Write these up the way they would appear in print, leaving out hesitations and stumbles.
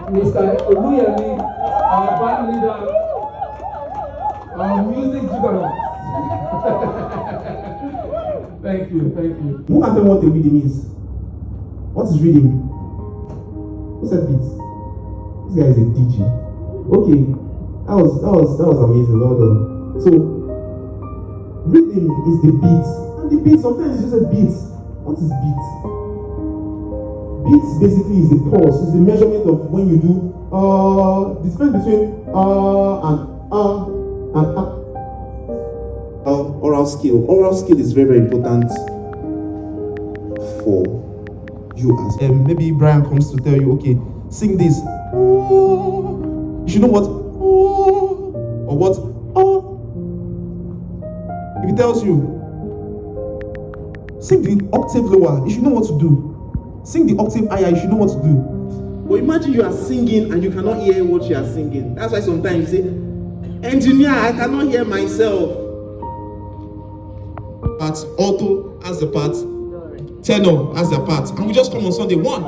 Mr. Oluyemi, our band leader, our music juggernaut. Thank you, thank you. Who can tell me what a rhythm is? What is rhythm? Who said beat? This guy is a DJ. Okay, that was amazing. Well done. So, rhythm is the beat, and the beat sometimes is just a beat. What is beat? Beats basically is the pulse, is the measurement of when you do the difference between and oral skill. Oral skill is very, very important for you as maybe Brian comes to tell you, okay, sing this. You should know what or what. If he tells you, sing the octave lower, you should know what to do. Sing the octave higher, you should know what to do. But imagine you are singing and you cannot hear what you are singing. That's why sometimes you say, engineer, I cannot hear myself. But alto has the part, tenor has the part, and we just come on Sunday. One.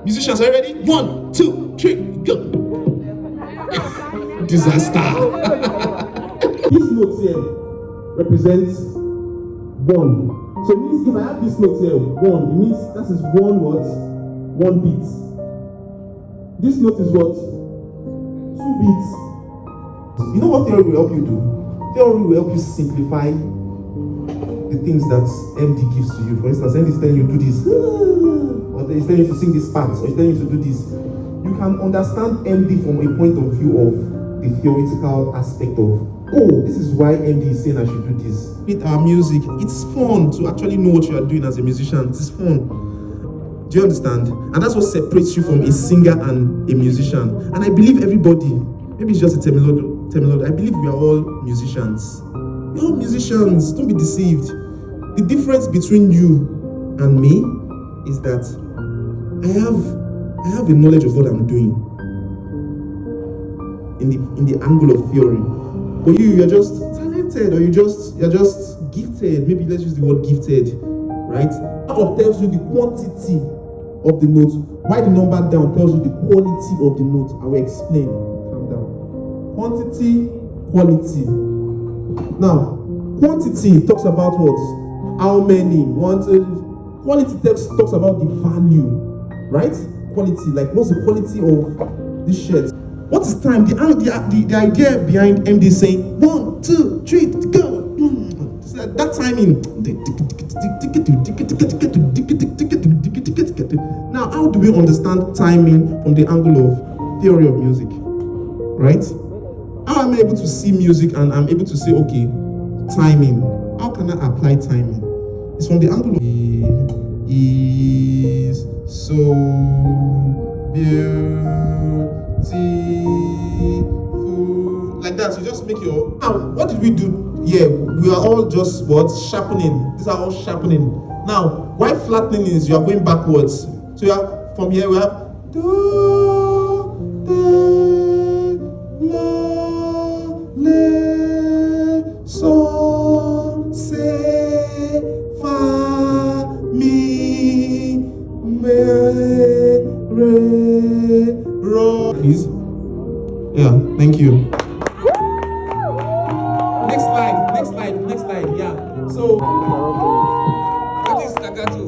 Musicians, are you ready? 1, 2, 3, go. Disaster. This note here represents 1. So it means if I have this note here, 1, it means that is 1 what? 1 beat. This note is what? 2 beats. You know what theory will help you do? Theory will help you simplify the things that MD gives to you. For instance, MD is telling you to do this, or he's telling you to sing this part, or he's telling you to do this. You can understand MD from a point of view of the theoretical aspect of, oh, this is why MD is saying I should do this. With our music, it's fun to actually know what you are doing as a musician. It's fun. Do you understand? And that's what separates you from a singer and a musician. And I believe everybody, maybe it's just a terminology. I believe we are all musicians. We're all musicians. Don't be deceived. The difference between you and me is that I have a knowledge of what I'm doing in the angle of theory. But you're just talented, or you're just gifted. Maybe let's use the word gifted, right? Up tells you the quantity of the note. Why the number down tells you the quality of the note. I will explain. Calm down. Quantity, quality. Now, quantity talks about what? How many? Quality talks about the value, right? Quality, like what's the quality of this shirt? What is time? The idea behind MD saying 1, 2, 3, go. That timing. Now, how do we understand timing from the angle of theory of music? Right? How am I able to see music and I'm able to say, okay, timing. How can I apply timing? It's from the angle of is so beautiful. Like that, you just make your. Now, what did we do? Yeah, we are all just what? Sharpening. These are all sharpening. Now, why flattening is you are going backwards. So you have from here we have do, de, la, le, so, se, fa, mi, me, re, ro. Please. Yeah, thank you. Next slide. Yeah. So, what is staccato?